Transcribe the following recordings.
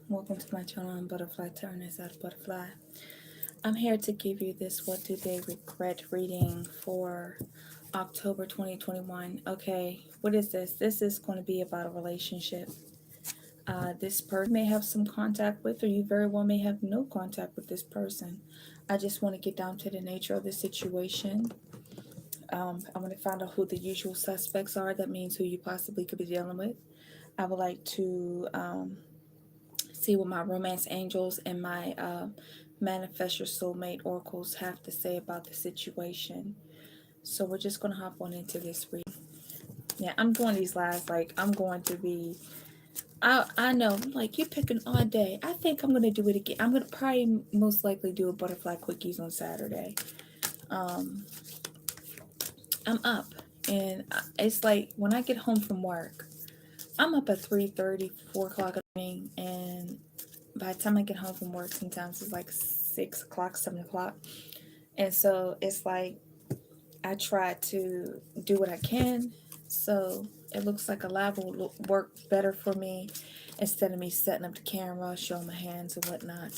Welcome to my channel, Butterfly Tarot as a Butterfly. I'm here to give you this What Do They Regret reading for October 2021. Okay, what is this? This is going to be about a relationship. This person may have some contact with, or you very well may have no contact with this person. I just want to get down to the nature of the situation. I want to find out who the usual suspects are. That means who you possibly could be dealing with. I would like to see what my romance angels and my manifest your soulmate oracles have to say about the situation. So we're just going to hop on into this reading. Yeah, I'm doing these lives like I'm going to be, I know, like, you're picking all day. I think I'm going to do it again. I'm going to probably most likely do a butterfly quickies on Saturday. I'm up, and it's like when I get home from work, I'm up at 3:30, 4 o'clock in the morning, and by the time I get home from work, sometimes it's like 6 o'clock, 7 o'clock. And so it's like I try to do what I can. So it looks like a live will work better for me instead of me setting up the camera, showing my hands and whatnot.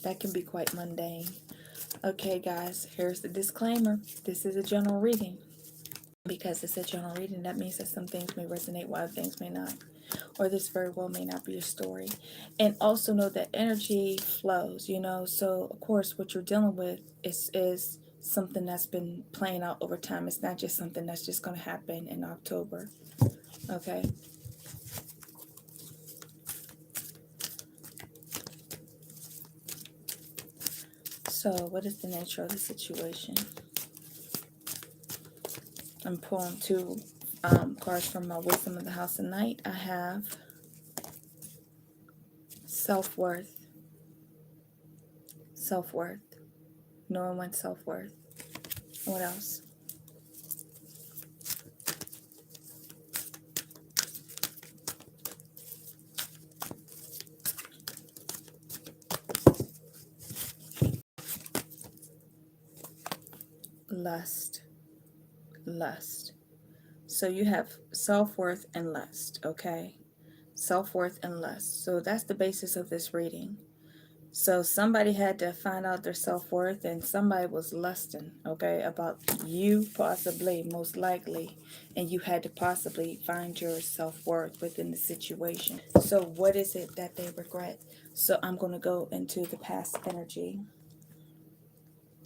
That can be quite mundane. Okay, guys, here's the disclaimer. This is a general reading. Because it's a general reading, that means that some things may resonate while other things may not. Or this very well may not be your story. And also know that energy flows, you know. So, of course, what you're dealing with is something that's been playing out over time. It's not just something that's just going to happen in October. Okay? So, what is the nature of the situation? I'm pulling two cards from my Wisdom of the House of Night. I have self-worth. Self-worth. Knowing one's self-worth. What else? Lust. Lust. So you have self-worth and lust, okay? Self-worth and lust. So that's the basis of this reading. So somebody had to find out their self-worth, and somebody was lusting, okay, about you possibly, most likely, and you had to possibly find your self-worth within the situation. So what is it that they regret? So I'm going to go into the past energy.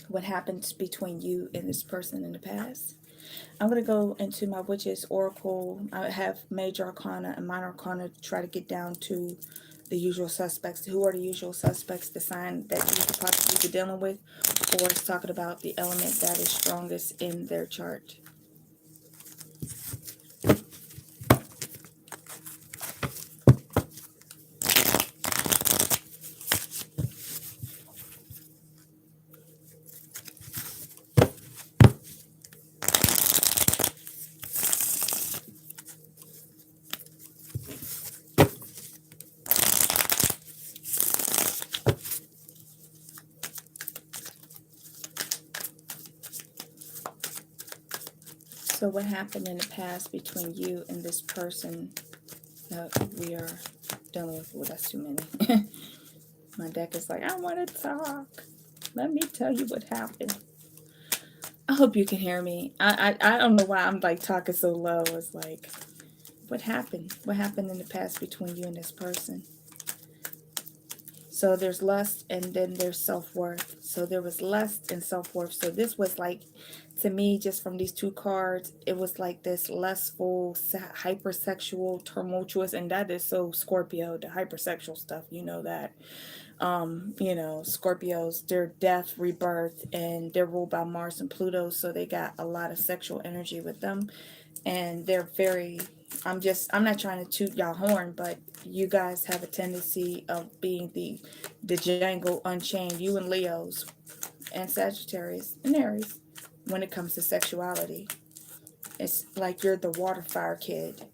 What happens between you and this person in the past? I'm going to go into my witch's oracle. I have major arcana and minor arcana to try to get down to the usual suspects. Who are the usual suspects? The sign that you could possibly be dealing with, or it's talking about the element that is strongest in their chart. So what happened in the past between you and this person that we are dealing with? Well, that's too many. My deck is like, I want to talk. Let me tell you what happened. I hope you can hear me. I don't know why I'm like talking so low. It's like, what happened? What happened in the past between you and this person? So there's lust and then there's self-worth. So there was lust and self-worth. So this was like, to me, just from these two cards, it was like this lustful, hypersexual, tumultuous, and that is so Scorpio, the hypersexual stuff, you know that. You know, Scorpios, they're death, rebirth, and they're ruled by Mars and Pluto, so they got a lot of sexual energy with them. And they're very, I'm not trying to toot y'all horn, but you guys have a tendency of being the Django Unchained, you and Leos and Sagittarius and Aries, when it comes to sexuality. It's like you're the water fire kid,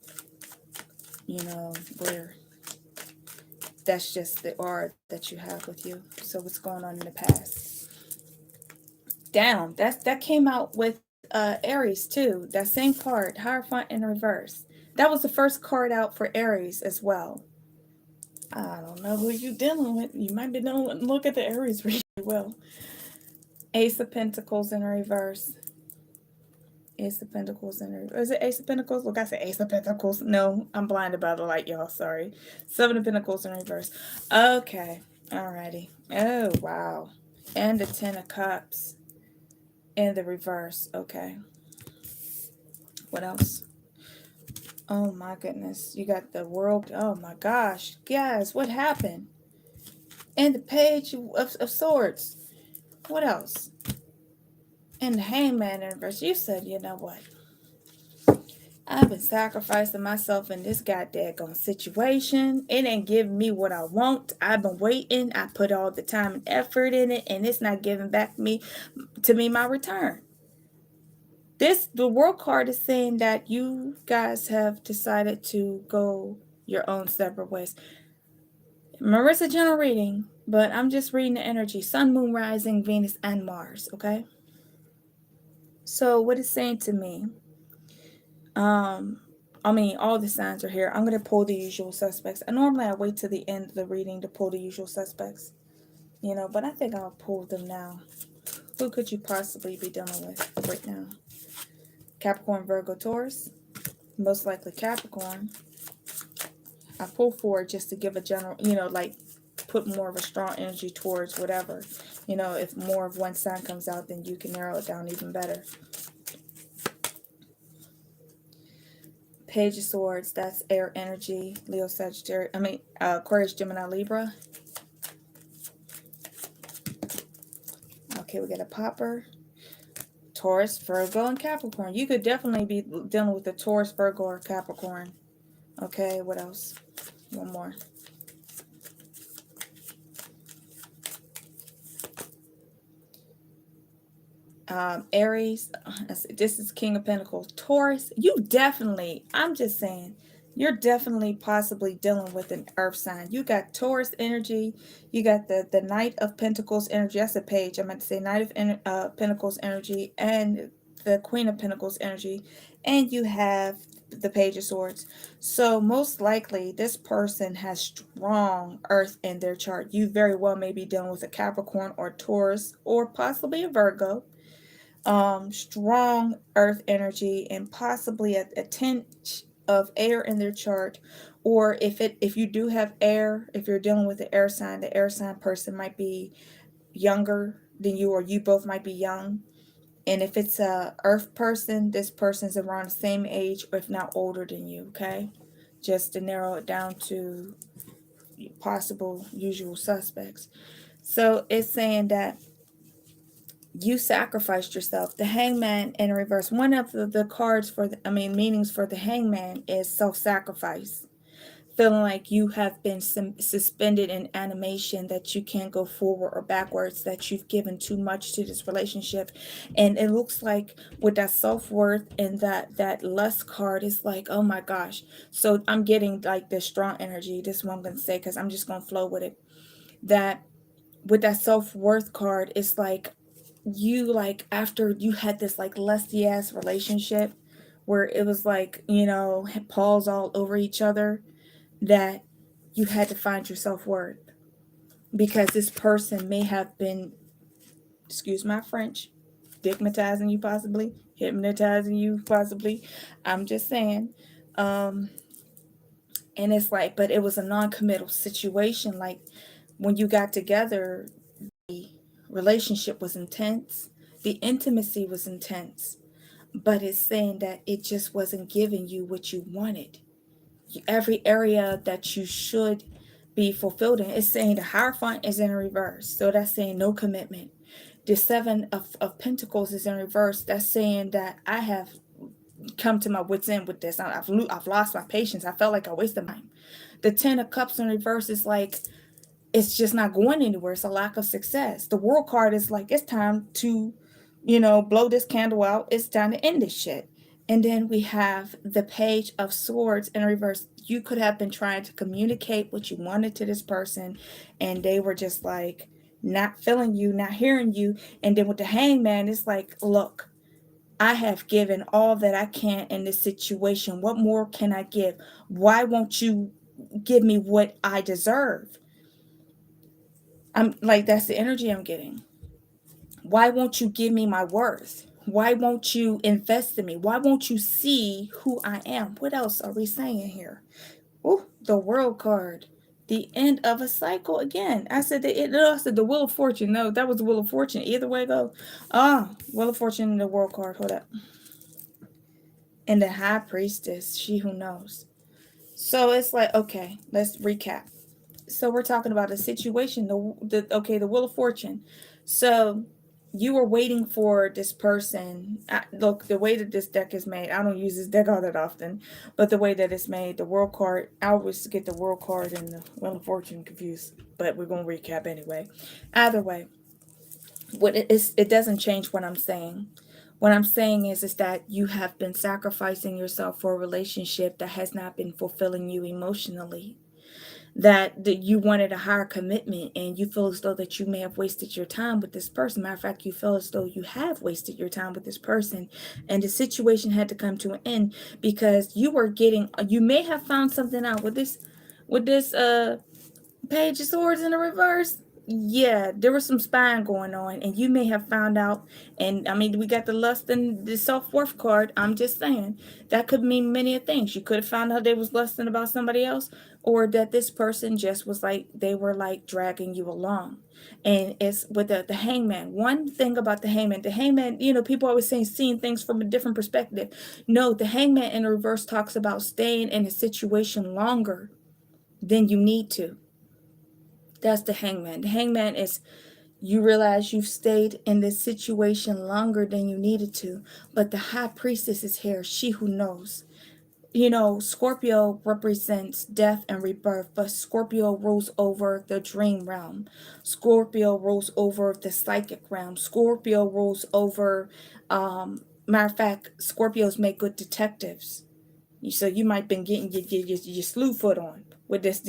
you know, where that's just the aura that you have with you. So what's going on in the past? Down. That came out with Aries too. That same card, Hierophant in reverse. That was the first card out for Aries as well. I don't know who you dealing with. You might be dealing with, look at the Aries really well. Ace of Pentacles in reverse. Ace of Pentacles in reverse. Is it Ace of Pentacles? Look, I said Ace of Pentacles. No, I'm blinded by the light, y'all. Sorry. Seven of Pentacles in reverse. Okay. Alrighty. Oh, wow. And the Ten of Cups in the reverse. Okay. What else? Oh my goodness. You got the World. Oh my gosh. Guys, what happened? And the Page of Swords. What else? And the Hangman in reverse. You said, you know what? I've been sacrificing myself in this goddamn situation. It ain't giving me what I want. I've been waiting. I put all the time and effort in it, and it's not giving back to me my return. The World card is saying that you guys have decided to go your own separate ways. Remember, it's a general reading, but I'm just reading the energy. Sun, Moon, Rising, Venus, and Mars, okay? So what it's saying to me, I mean, all the signs are here. I'm going to pull the usual suspects. Normally I wait till the end of the reading to pull the usual suspects, you know, but I think I'll pull them now. Who could you possibly be dealing with right now? Capricorn, Virgo, Taurus. Most likely Capricorn. I pull forward just to give a general, you know, like put more of a strong energy towards whatever. You know, if more of one sign comes out, then you can narrow it down even better. Page of Swords, that's air energy. Leo, Sagittarius, Aquarius, Gemini, Libra. Okay, we got a popper. Taurus, Virgo, and Capricorn. You could definitely be dealing with a Taurus, Virgo, or Capricorn. Okay, what else? One more. Aries, this is King of Pentacles. Taurus, you definitely, I'm just saying, you're definitely possibly dealing with an earth sign. You got Taurus energy. You got the Knight of Pentacles energy. That's a page. I meant to say Knight of Pentacles energy and the Queen of Pentacles energy. And you have the Page of Swords. So most likely this person has strong earth in their chart. You very well may be dealing with a Capricorn or Taurus or possibly a Virgo. Strong earth energy and possibly a tinge of air in their chart. Or if you do have air, if you're dealing with the air sign person might be younger than you, or you both might be young. And if it's a earth person, this person's around the same age, or if not older than you, okay? Just to narrow it down to possible usual suspects. So it's saying that you sacrificed yourself. The Hangman in reverse. One of the cards for meanings for the Hangman is self-sacrifice. Feeling like you have been suspended in animation, that you can't go forward or backwards, that you've given too much to this relationship. And it looks like with that self-worth and that lust card, it's like, oh my gosh. So I'm getting like this strong energy. This is what I'm going to say, because I'm just going to flow with it. That with that self-worth card, it's like you, like after you had this like lusty ass relationship where it was like, you know, paws all over each other, that you had to find your self-worth because this person may have been, excuse my French, stigmatizing you, possibly hypnotizing you, possibly. I'm just saying. And it's like, but it was a non-committal situation. Like when you got together, the relationship was intense, the intimacy was intense, but it's saying that it just wasn't giving you what you wanted. Every area that you should be fulfilled in. It's saying the Hierophant is in reverse, so that's saying no commitment. The Seven of Pentacles is in reverse. That's saying that I have come to my wits end with this. I've lost my patience. I felt like I wasted time. The Ten of Cups in reverse is like, it's just not going anywhere. It's a lack of success. The World card is like, it's time to, you know, blow this candle out. It's time to end this shit. And then we have the Page of Swords in reverse. You could have been trying to communicate what you wanted to this person, and they were just like not feeling you, not hearing you. And then with the Hangman, it's like, look, I have given all that I can in this situation. What more can I give? Why won't you give me what I deserve? I'm like, that's the energy I'm getting. Why won't you give me my worth? Why won't you invest in me? Why won't you see who I am? What else are we saying here? Ooh, the World card. The end of a cycle again. I said the Wheel of Fortune. No, that was the Wheel of Fortune. Either way go. Wheel of Fortune and the World card. Hold up. And the High Priestess. She who knows. So it's like, okay, let's recap. So we're talking about a situation, the Wheel of Fortune. So you were waiting for this person. Look, the way that this deck is made, I don't use this deck all that often, but the way that it's made, the World card, I always get the World card and the Wheel of Fortune confused, but we're going to recap anyway. Either way, what it is, it doesn't change what I'm saying. What I'm saying is that you have been sacrificing yourself for a relationship that has not been fulfilling you emotionally. That you wanted a higher commitment, and you feel as though that you may have wasted your time with this person. Matter of fact, you feel as though you have wasted your time with this person, and the situation had to come to an end because you may have found something out with this Page of Swords in the reverse. Yeah, there was some spying going on, and you may have found out. And I mean, we got the lust and the self-worth card. I'm just saying that could mean many things. You could have found out they was lusting about somebody else, or that this person just was like, they were like dragging you along. And it's with the Hangman. One thing about the Hangman, you know, people always saying seeing things from a different perspective. No, the Hangman in reverse talks about staying in a situation longer than you need to. That's the Hangman. The Hangman is, you realize you've stayed in this situation longer than you needed to. But the High Priestess is here, she who knows. You know, Scorpio represents death and rebirth, but Scorpio rules over the dream realm. Scorpio rules over the psychic realm. Scorpio rules over, matter of fact, Scorpios make good detectives. So you might have been getting your slew foot on with this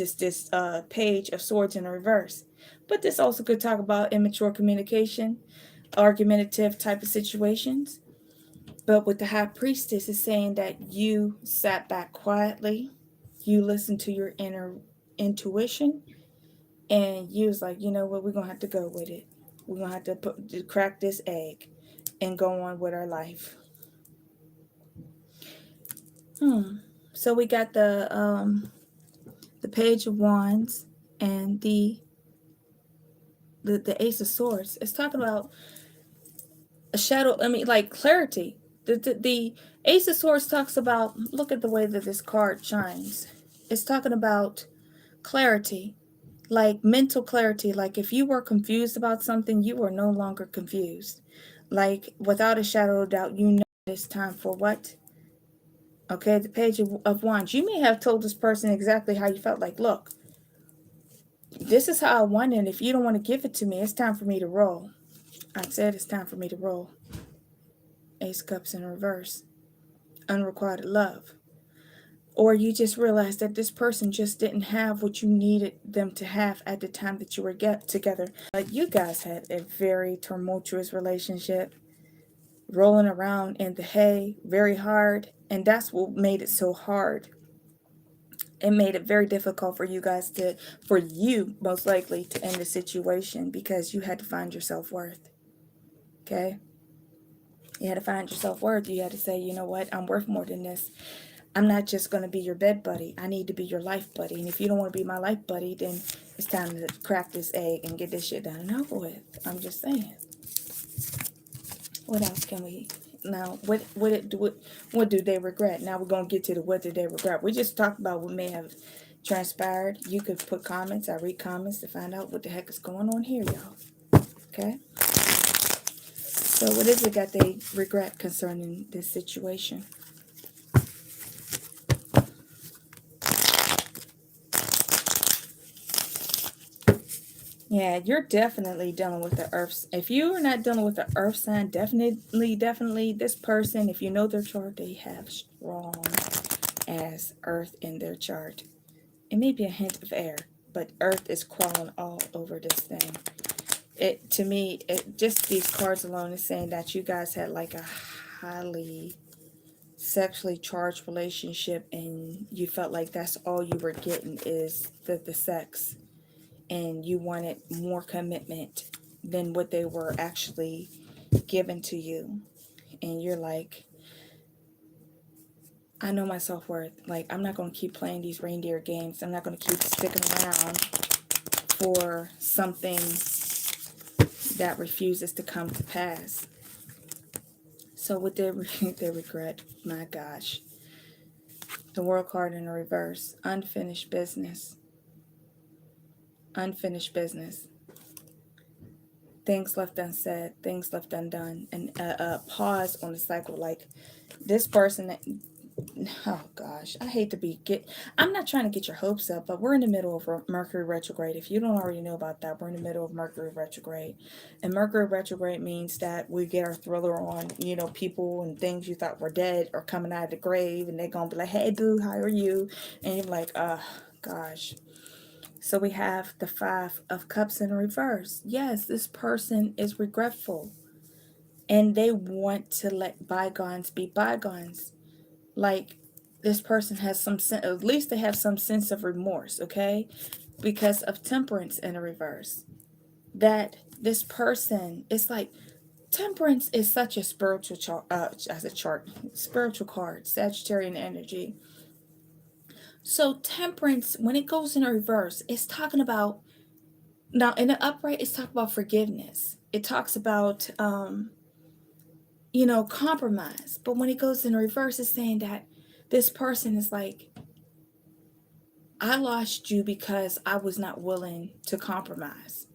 Page of Swords in reverse. But this also could talk about immature communication, argumentative type of situations. But with the High Priestess, is saying that you sat back quietly, you listened to your inner intuition, and you was like, you know what, we're going to have to go with it. We're going to have to crack this egg and go on with our life. So we got the Page of Wands and the Ace of Swords. It's talking about a shadow. I mean, like clarity. The Ace of Swords talks about, look at the way that this card shines. It's talking about clarity, like mental clarity. Like if you were confused about something, you are no longer confused. Like without a shadow of doubt, you know it's time for what? Okay, the Page of Wands. You may have told this person exactly how you felt. Like, look, this is how I want it, and if you don't want to give it to me, it's time for me to roll. I said it's time for me to roll. Ace of Cups in reverse. Unrequited love. Or you just realized that this person just didn't have what you needed them to have at the time that you were together. Like you guys had a very tumultuous relationship, rolling around in the hay, very hard, and that's what made it so hard. It made it very difficult for you guys for you most likely to end the situation because you had to find your self-worth. Okay? You had to find your self-worth. You had to say, you know what? I'm worth more than this. I'm not just going to be your bed buddy. I need to be your life buddy. And if you don't want to be my life buddy, then it's time to crack this egg and get this shit done and over with. I'm just saying. What else can we... Now, what do they regret? Now we're going to get to the what did they regret. We just talked about what may have transpired. You could put comments. I read comments to find out what the heck is going on here, y'all. Okay? So what is it that they regret concerning this situation? Yeah, you're definitely dealing with the earth. If you are not dealing with the earth sign, definitely this person, if you know their chart, they have strong as earth in their chart. It may be a hint of air, but earth is crawling all over this thing. To me, just these cards alone is saying that you guys had like a highly sexually charged relationship, and you felt like that's all you were getting is the sex, and you wanted more commitment than what they were actually given to you. And you're like, I know my self-worth. Like, I'm not going to keep playing these reindeer games. I'm not going to keep sticking around for something that refuses to come to pass. So with their regret, my gosh, the World card in the reverse, unfinished business, unfinished business, things left unsaid, things left undone, and a pause on the cycle. Like, this person, oh gosh, I hate to I'm not trying to get your hopes up, but we're in the middle of Mercury retrograde. If you don't already know about that, we're in the middle of Mercury retrograde. And Mercury retrograde means that we get our thriller on, you know, people and things you thought were dead are coming out of the grave, and they're gonna be like, hey boo, how are you? And you're like, gosh. So we have the Five of Cups in reverse. Yes, this person is regretful, and they want to let bygones be bygones. Like, this person has some sense, at least they have some sense of remorse, okay? Because of Temperance in a reverse. That this person is like, Temperance is such a spiritual spiritual card, Sagittarian energy. So Temperance, when it goes in a reverse, it's talking about, now in the upright, it's talking about forgiveness. It talks about, you know, compromise. But when it goes in reverse, it's saying that this person is like, I lost you because I was not willing to compromise.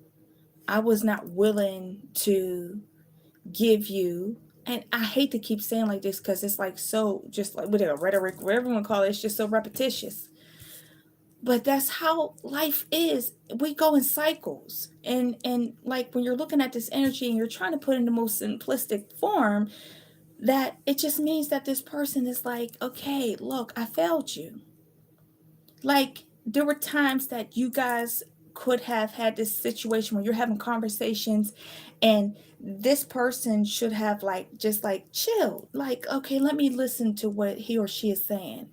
I was not willing to give you, and I hate to keep saying like this because it's like so, just like with a rhetoric, whatever you want to call it, it's just so repetitious. But that's how life is. We go in cycles. And like when you're looking at this energy and you're trying to put in the most simplistic form, that it just means that this person is like, okay, look, I failed you. Like, there were times that you guys could have had this situation where you're having conversations, and this person should have like just like chill, like, okay, let me listen to what he or she is saying,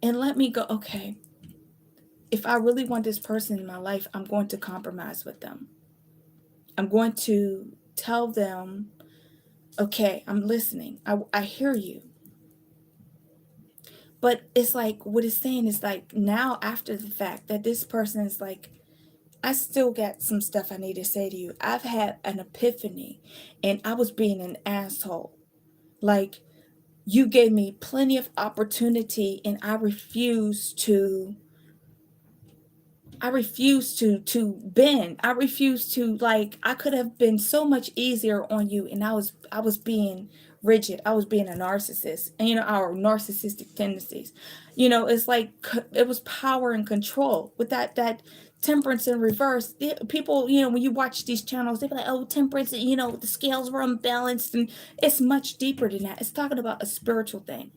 and let me go, okay, if I really want this person in my life, I'm going to compromise with them. I'm going to tell them, okay, I'm listening, I hear you. But it's like, what it's saying is like, now after the fact, that this person is like, I still got some stuff I need to say to you. I've had an epiphany, and I was being an asshole. Like, you gave me plenty of opportunity, and I refused to bend. I refused to, like, I could have been so much easier on you, and I was being rigid. I was being a narcissist. And you know, our narcissistic tendencies. You know, it's like it was power and control. With that Temperance in reverse, people, you know, when you watch these channels, they be like, oh, Temperance, you know, the scales were unbalanced, and it's much deeper than that. It's talking about a spiritual thing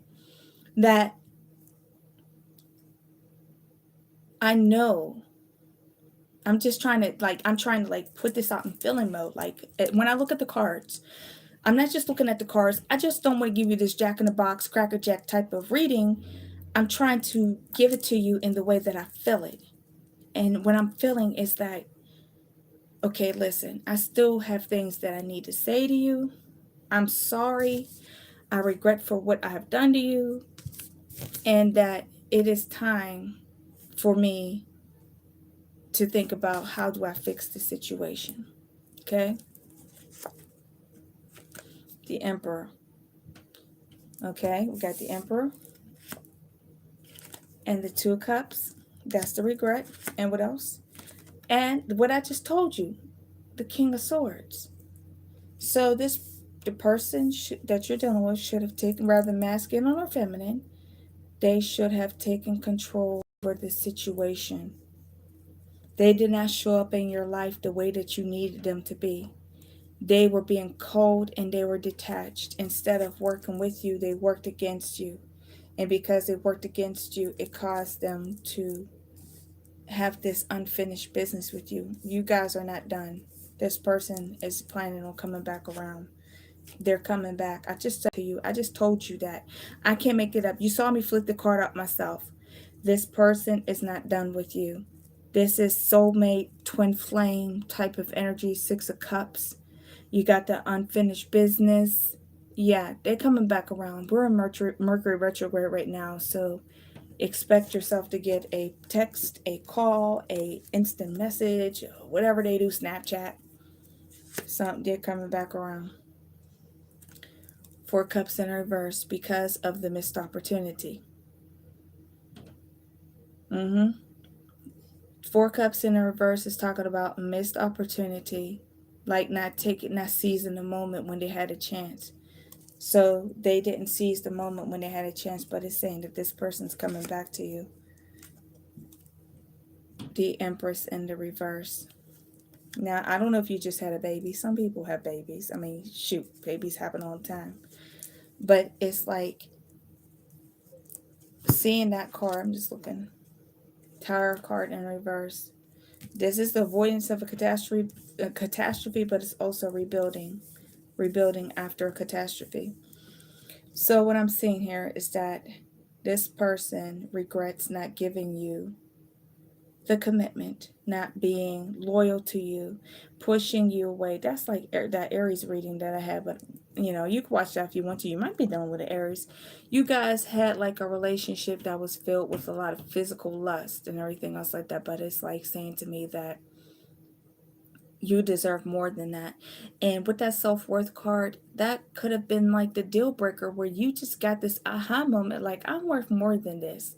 that I know. I'm just trying to like put this out in feeling mode. Like, when I look at the cards, I'm not just looking at the cards. I just don't want to give you this jack in the box, cracker jack type of reading. I'm trying to give it to you in the way that I feel it. And what I'm feeling is that, okay, listen, I still have things that I need to say to you. I'm sorry. I regret for what I have done to you. And that it is time for me to think about, how do I fix the situation. Okay? The Emperor. Okay, we got the Emperor and the Two of Cups. That's the regret. And what else? And what I just told you, the King of Swords. So the person that you're dealing with should have taken, rather masculine or feminine, they should have taken control over the situation. They did not show up in your life the way that you needed them to be. They were being cold and they were detached. Instead of working with you, they worked against you. And because they worked against you, it caused them to have this unfinished business with you. You guys are not done. This person is planning on coming back around. They're coming back. I just said to you, I just told you that. I can't make it up. You saw me flip the card up myself. This person is not done with you. This is soulmate, twin flame type of energy, 6 of Cups. You got the unfinished business. Yeah, they're coming back around. We're in Mercury retrograde right now, so expect yourself to get a text, a call, a instant message, whatever they do, Snapchat. Something they're coming back around. 4 Cups in reverse because of the missed opportunity. 4 Cups in reverse is talking about missed opportunity, like not seizing the moment when they had a chance. So they didn't seize the moment when they had a chance, but it's saying that this person's coming back to you. The Empress in the reverse. Now, I don't know if you just had a baby. Some people have babies. I mean, shoot, babies happen all the time. But it's like seeing that card. I'm just looking. Tower card in reverse. This is the avoidance of a catastrophe, but it's also rebuilding after a catastrophe. So what I'm seeing here is that this person regrets not giving you the commitment, not being loyal to you, pushing you away. That's like that Aries reading that I had, but you know, you can watch that if you want to. You might be done with the Aries. You guys had like a relationship that was filled with a lot of physical lust and everything else like that, but it's like saying to me that you deserve more than that. And with that self-worth card, that could have been like the deal breaker where you just got this aha moment, like, I'm worth more than this.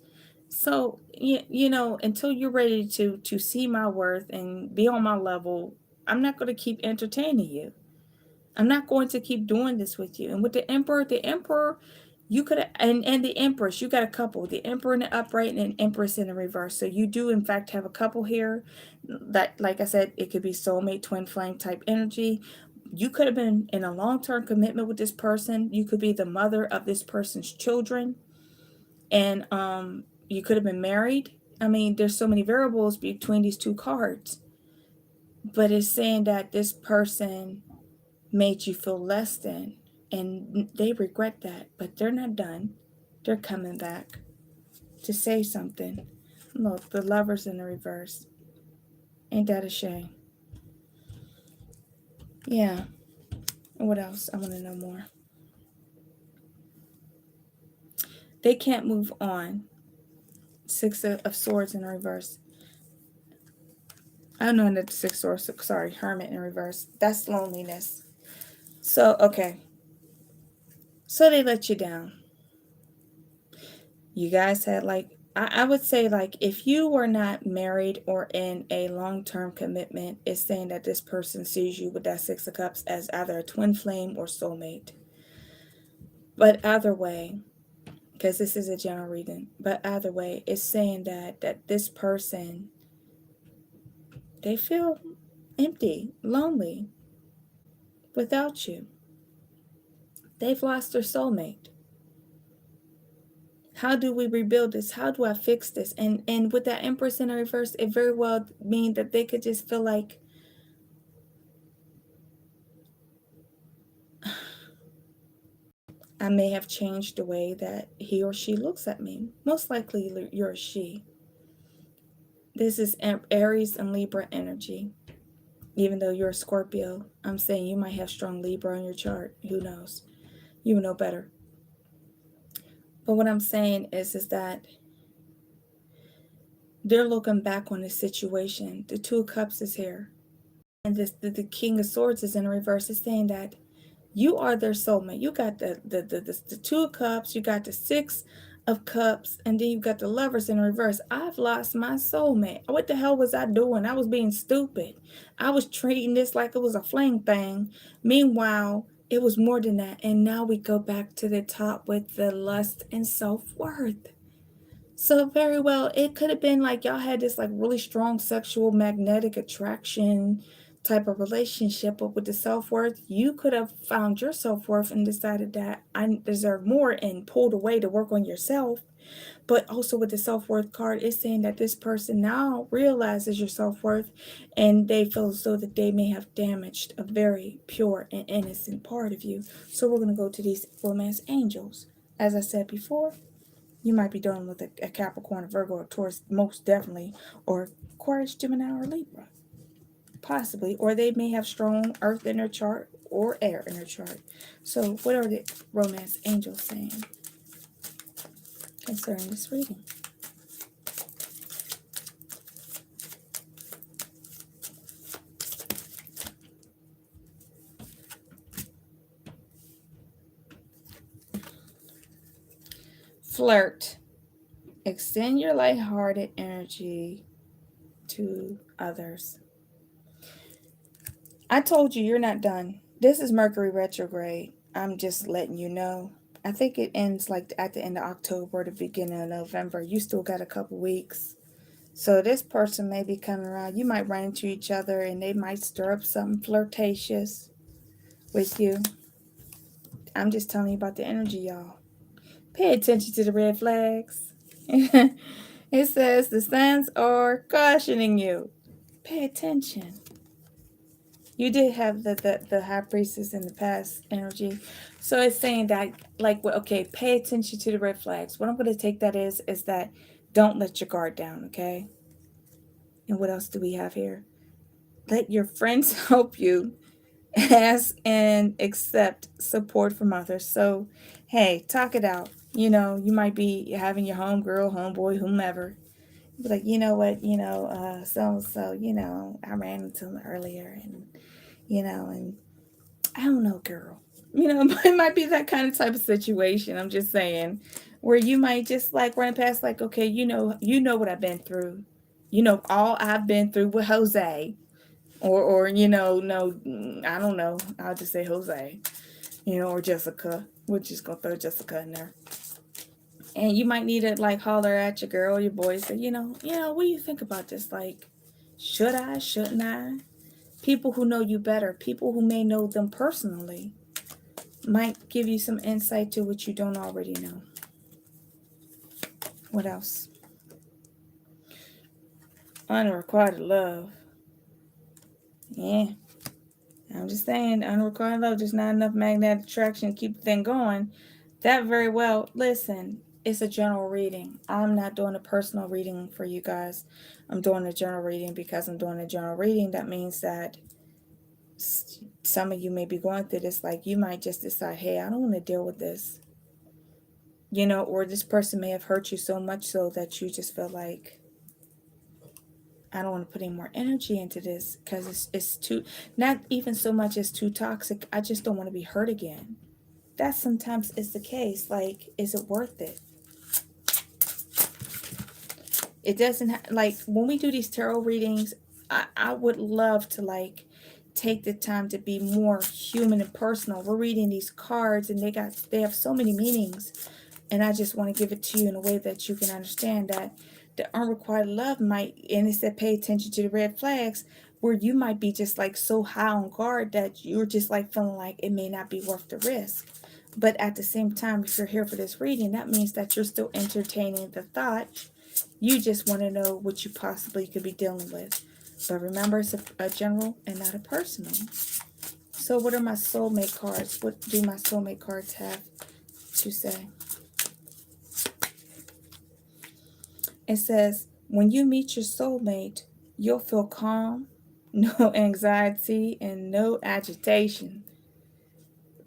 So you know, until you're ready to see my worth and be on my level, I'm not going to keep entertaining you. I'm not going to keep doing this with you. And with the emperor, you could and the empress, you got a couple, the emperor in the upright and an empress in the reverse. So you do in fact have a couple here that, like I said, it could be soulmate, twin flame type energy. You could have been in a long-term commitment with this person. You could be the mother of this person's children, and you could have been married. I mean, there's so many variables between these two cards, but it's saying that this person made you feel less than, and they regret that, but they're not done. They're coming back to say something. Look, the Lovers in the reverse. Ain't that a shame? Yeah. What else? I want to know more. They can't move on. 6 of Swords in reverse. I don't know the 6 of Swords. Sorry, Hermit in reverse. That's loneliness. So, okay. So they let you down. You guys had like, I would say, like, if you were not married or in a long-term commitment, it's saying that this person sees you with that 6 of Cups as either a twin flame or soulmate. But either way, because this is a general reading, but either way, it's saying that this person, they feel empty, lonely without you. They've lost their soulmate. How do we rebuild this? How do I fix this? And with that Empress in reverse, it very well mean that they could just feel like, I may have changed the way that he or she looks at me. Most likely you're a she. This is Aries and Libra energy. Even though you're a Scorpio, I'm saying you might have strong Libra on your chart. Who knows? You know better. But what I'm saying is that they're looking back on the situation. The 2 of Cups is here. And the King of Swords is in reverse. It's saying that you are their soulmate. You got the 2 of Cups, you got the 6 of Cups, and then you got the Lovers in reverse. I've lost my soulmate. What the hell was I doing? I was being stupid. I was treating this like it was a fling thing. Meanwhile, it was more than that. And now we go back to the top with the lust and self-worth. So very well, it could have been like y'all had this like really strong sexual magnetic attraction type of relationship, but with the self-worth, you could have found your self-worth and decided that I deserve more and pulled away to work on yourself. But also with the self-worth card, it's saying that this person now realizes your self-worth, and they feel as though that they may have damaged a very pure and innocent part of you. So we're going to go to these romance angels. As I said before, you might be dealing with a Capricorn, a Virgo, or Taurus, most definitely, or Aquarius, Gemini, or Libra. Possibly, or they may have strong earth in their chart or air in their chart. So what are the romance angels saying concerning this reading? Flirt. Extend your lighthearted energy to others. I told you you're not done. This is Mercury retrograde. I'm just letting you know. I think it ends like at the end of October, the beginning of November. You still got a couple weeks. So this person may be coming around. You might run into each other and they might stir up something flirtatious with you. I'm just telling you about the energy, y'all. Pay attention to the red flags. It says the signs are cautioning you. Pay attention. You did have the high priestess in the past energy. So it's saying that, like, okay, pay attention to the red flags. What I'm going to take that is that don't let your guard down, okay? And what else do we have here? Let your friends help you. Ask and accept support from others. So, hey, talk it out. You know, you might be having your homegirl, homeboy, whomever. Be like, you know what, so, I ran into him earlier and, and I don't know, girl. It might be that kind of type of situation. I'm just saying, where you might just like run past, like, okay, you know what I've been through. All I've been through with Jose. Or no, I don't know. I'll just say Jose, or Jessica. We're just going to throw Jessica in there. And you might need to, like, holler at your girl, your boy, say, what do you think about this? Like, should I, shouldn't I? People who know you better, people who may know them personally, might give you some insight to what you don't already know. What else? Unrequited love. Yeah. I'm just saying, unrequited love, just not enough magnetic attraction to keep the thing going. That very well, listen, it's a general reading. I'm not doing a personal reading for you guys. I'm doing a general reading because I'm doing a general reading. That means that some of you may be going through this, like, you might just decide, hey, I don't want to deal with this. Or this person may have hurt you so much so that you just feel like, I don't want to put any more energy into this because it's too, not even so much as too toxic. I just don't want to be hurt again. That sometimes is the case. Like, is it worth it? It doesn't, like, when we do these tarot readings, I would love to, like, take the time to be more human and personal. We're reading these cards and they have so many meanings. And I just want to give it to you in a way that you can understand that the unrequited love might, and it said pay attention to the red flags, where you might be just like so high on guard that you're just like feeling like it may not be worth the risk. But at the same time, if you're here for this reading, that means that you're still entertaining the thought. You just want to know what you possibly could be dealing with. But remember, it's a general and not a personal. So what are my soulmate cards? What do my soulmate cards have to say? It says, when you meet your soulmate, you'll feel calm, no anxiety, and no agitation.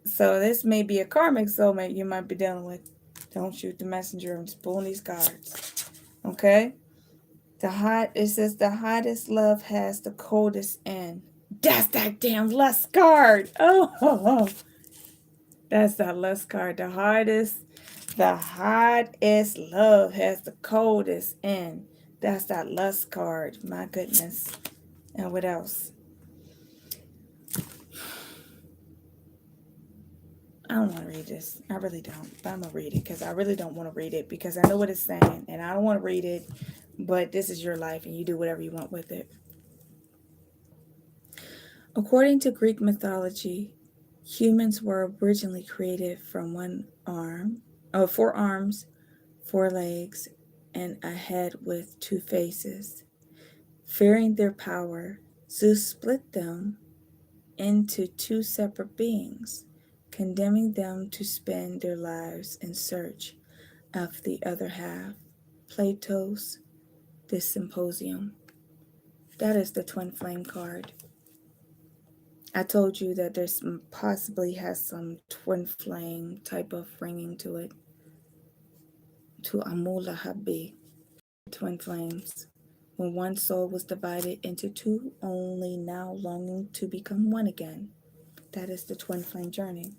So this may be a karmic soulmate you might be dealing with. Don't shoot the messenger. I'm just pulling these cards. Okay? It says the hottest love has the coldest end. That's that damn lust card. Oh. That's that lust card. The hottest love has the coldest end. That's that lust card. My goodness. And what else? I don't want to read this. I really don't. But I'm going to read it because I really don't want to read it because I know what it's saying. And I don't want to read it. But this is your life and you do whatever you want with it. According to Greek mythology, humans were originally created from 4 arms, 4 legs, and a head with 2 faces. Fearing their power, Zeus split them into 2 separate beings, condemning them to spend their lives in search of the other half. Plato's The Symposium. That is the twin flame card. I told you that there's possibly has some twin flame type of ringing to it. To Amula Habi, twin flames. When one soul was divided into 2, only now longing to become one again. That is the twin flame journey.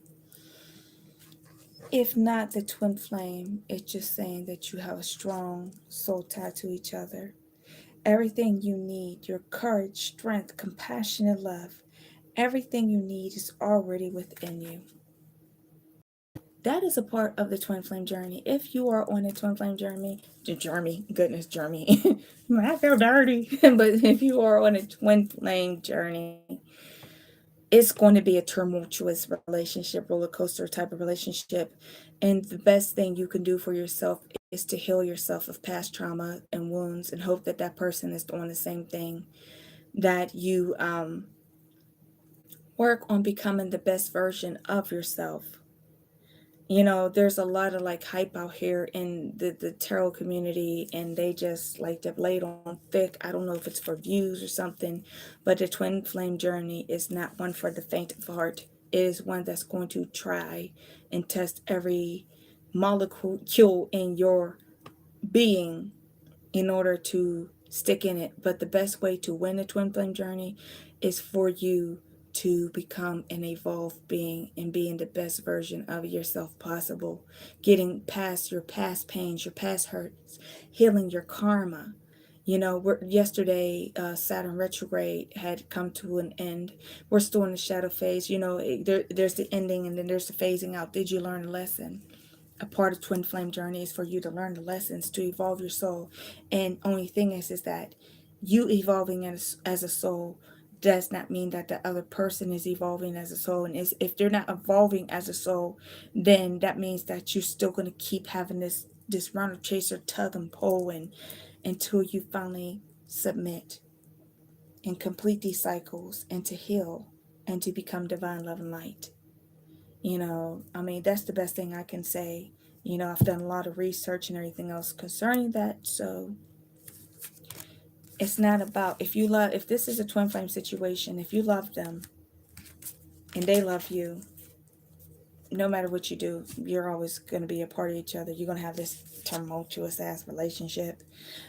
If not the twin flame, it's just saying that you have a strong soul tie to each other. Everything you need, your courage, strength, compassion, and love, everything you need is already within you. That is a part of the twin flame journey. If you are on a twin flame journey, goodness, journey. I feel dirty. But if you are on a twin flame journey, it's going to be a tumultuous relationship, roller coaster type of relationship. And the best thing you can do for yourself is to heal yourself of past trauma and wounds and hope that that person is doing the same thing. That you work on becoming the best version of yourself. You know, there's a lot of like hype out here in the tarot community, and they just like they've laid on thick. I don't know if it's for views or something, but the twin flame journey is not one for the faint of heart. It is one that's going to try and test every molecule in your being in order to stick in it. But the best way to win the twin flame journey is for you to become an evolved being and being the best version of yourself possible, getting past your past pains, your past hurts, healing your karma. You know, yesterday Saturn retrograde had come to an end. We're still in the shadow phase. You know, there's the ending and then there's the phasing out. Did you learn a lesson? A part of twin flame journey is for you to learn the lessons, to evolve your soul. And only thing is that you evolving as a soul does not mean that the other person is evolving as a soul. And if they're not evolving as a soul, then that means that you're still going to keep having this runner chaser tug and pull until you finally submit and complete these cycles and to heal and to become divine love and light. You know, I mean, that's the best thing I can say. You know, I've done a lot of research and everything else concerning that. So it's not about, if this is a twin flame situation, if you love them and they love you, no matter what you do, you're always going to be a part of each other. You're going to have this tumultuous ass relationship.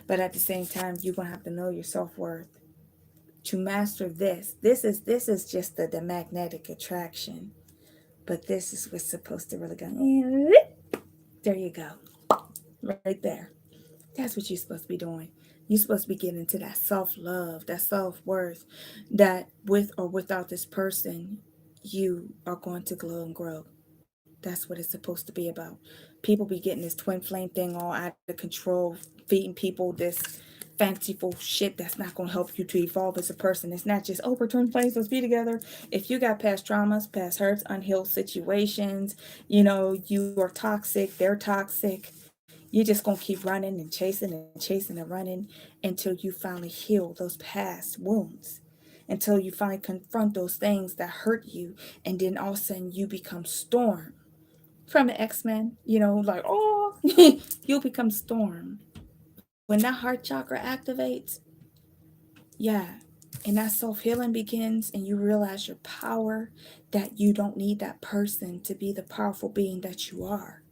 But at the same time, you're going to have to know your self-worth. To master this is just the magnetic attraction. But this is what's supposed to really go. There you go. Right there. That's what you're supposed to be doing. You're supposed to be getting into that self-love, that self-worth, that with or without this person, you are going to glow and grow. That's what it's supposed to be about. People be getting this twin flame thing all out of control, feeding people this fanciful shit that's not going to help you to evolve as a person. It's not just, we're twin flames, let's be together. If you got past traumas, past hurts, unhealed situations, you know, you are toxic, they're toxic, you're just going to keep running and chasing and running until you finally heal those past wounds, until you finally confront those things that hurt you, and then all of a sudden you become Storm from the X-Men, you know, like, you'll become Storm. When that heart chakra activates, yeah, and that self-healing begins and you realize your power, that you don't need that person to be the powerful being that you are.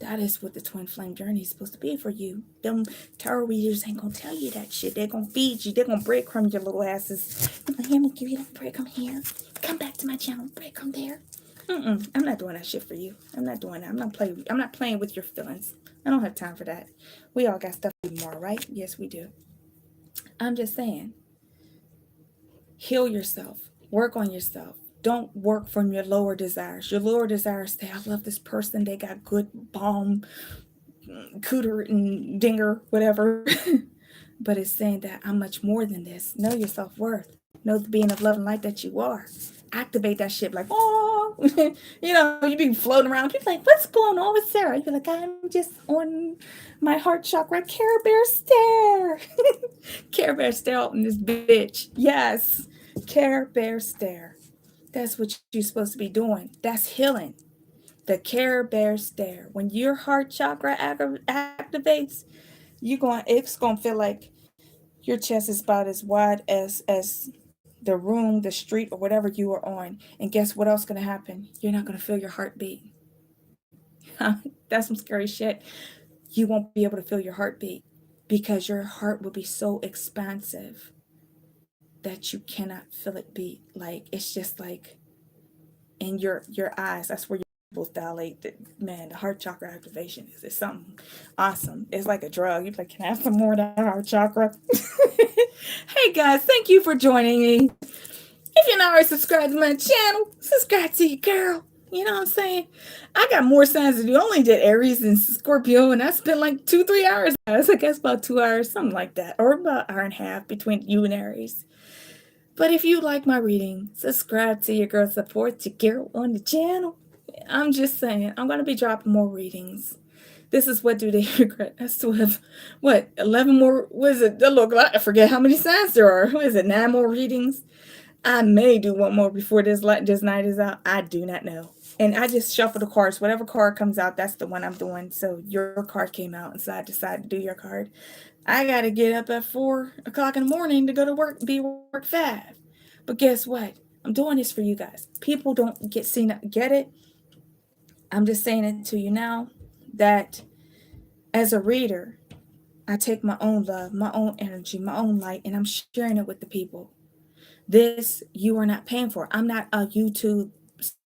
That is what the twin flame journey is supposed to be for you. Them tarot readers ain't gonna tell you that shit. They're gonna feed you. They're gonna breadcrumb your little asses. I'm gonna give you that breadcrumb here. Come back to my channel. Breadcrumb there. I'm not doing that shit for you. I'm not doing that. I'm not playing with your feelings. I don't have time for that. We all got stuff to do more, right? Yes, we do. I'm just saying. Heal yourself. Work on yourself. Don't work from your lower desires. Your lower desires say, I love this person. They got good bomb, cooter and dinger, whatever. But it's saying that I'm much more than this. Know your self-worth. Know the being of love and light that you are. activate that shit like, oh, you know, you be floating around. People like, what's going on with Sarah? You be like, I'm just on my heart chakra. Care Bear stare. Care Bear stare on this bitch. Yes. Care Bear stare. That's what you're supposed to be doing. That's healing. The Care Bear stare. When your heart chakra activates, it's gonna feel like your chest is about as wide as the room, the street, or whatever you are on. And guess what else gonna happen? You're not gonna feel your heartbeat. That's some scary shit. You won't be able to feel your heartbeat because your heart will be so expansive that you cannot feel it beat. Like it's just like in your eyes. That's where your pupils dilate. Man, the heart chakra activation is something awesome. It's like a drug. You're like, can I have some more of that heart chakra? Hey guys, thank you for joining me. If you're not already subscribed to my channel, subscribe to your girl. You know what I'm saying? I got more signs to do. I only did Aries and Scorpio, and I spent like 2-3 hours. I guess about 2 hours, something like that, or about an hour and a half between you and Aries. But if you like my reading, subscribe to your girl, support your girl on the channel. I'm just saying, I'm going to be dropping more readings. This is what do they regret. I still have, 11 more, what is it? Look, I forget how many signs there are. What is it, 9 more readings? I may do one more before this night is out. I do not know. And I just shuffle the cards. Whatever card comes out, that's the one I'm doing. So your card came out, and so I decided to do your card. I got to get up at 4 o'clock in the morning to go to work, be work 5. But guess what? I'm doing this for you guys. People don't get it. I'm just saying it to you now that as a reader, I take my own love, my own energy, my own light, and I'm sharing it with the people. This you are not paying for. I'm not a YouTube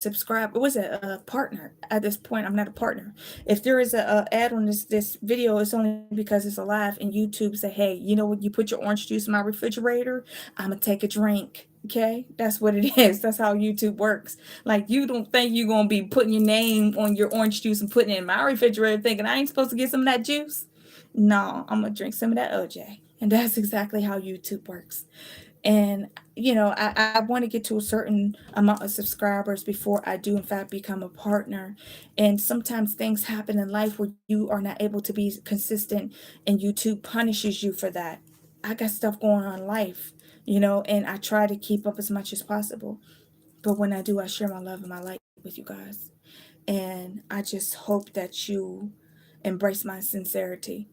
subscriber. Was it a partner? At this point, I'm not a partner. If there is a ad on this video, it's only because it's alive, and YouTube say, hey, you know what, you put your orange juice in my refrigerator, I'm gonna take a drink. Okay, that's what it is. That's how YouTube works. Like, you don't think you're gonna be putting your name on your orange juice and putting it in my refrigerator thinking I ain't supposed to get some of that juice? No, I'm gonna drink some of that OJ. And that's exactly how YouTube works. And you know, I want to get to a certain amount of subscribers before I do in fact become a partner. And sometimes things happen in life where you are not able to be consistent, and YouTube punishes you for that. I got stuff going on in life, you know, and I try to keep up as much as possible. But when I do, I share my love and my light with you guys. And I just hope that you embrace my sincerity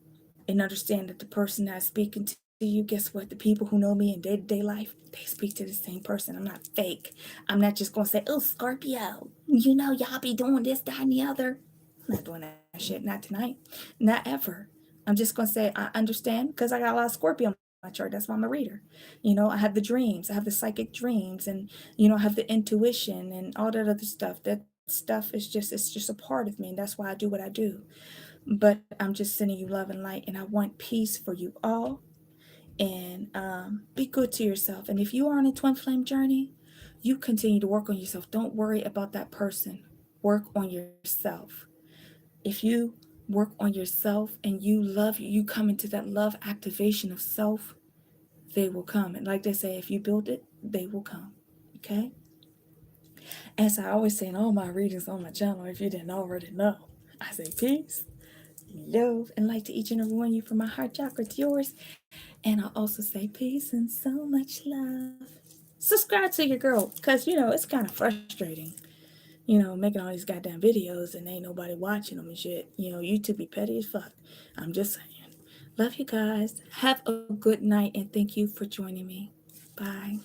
and understand that the person that's speaking to you, guess what? The people who know me in day-to-day life, they speak to the same person. I'm not fake. I'm not just going to say, oh, Scorpio, you know, y'all be doing this, that, and the other. I'm not doing that shit. Not tonight. Not ever. I'm just going to say, I understand, because I got a lot of Scorpio on my chart. That's why I'm a reader. You know, I have the dreams. I have the psychic dreams. And, you know, I have the intuition and all that other stuff. That stuff is just, it's just a part of me. And that's why I do what I do. But I'm just sending you love and light, and I want peace for you all. And be good to yourself. And if you are on a twin flame journey, you continue to work on yourself. Don't worry about that person. Work on yourself. If you work on yourself and you come into that love activation of self, they will come. And like they say, if you build it, they will come. Okay? As I always say in all my readings on my channel, if you didn't already know, I say peace, love, and light to each and every one of you, from my heart chakra to yours. And I'll also say peace and so much love. Subscribe to your girl, because, you know, it's kind of frustrating, you know, making all these goddamn videos and ain't nobody watching them and shit. You know, YouTube be petty as fuck. I'm just saying. Love you guys. Have a good night, and thank you for joining me. Bye.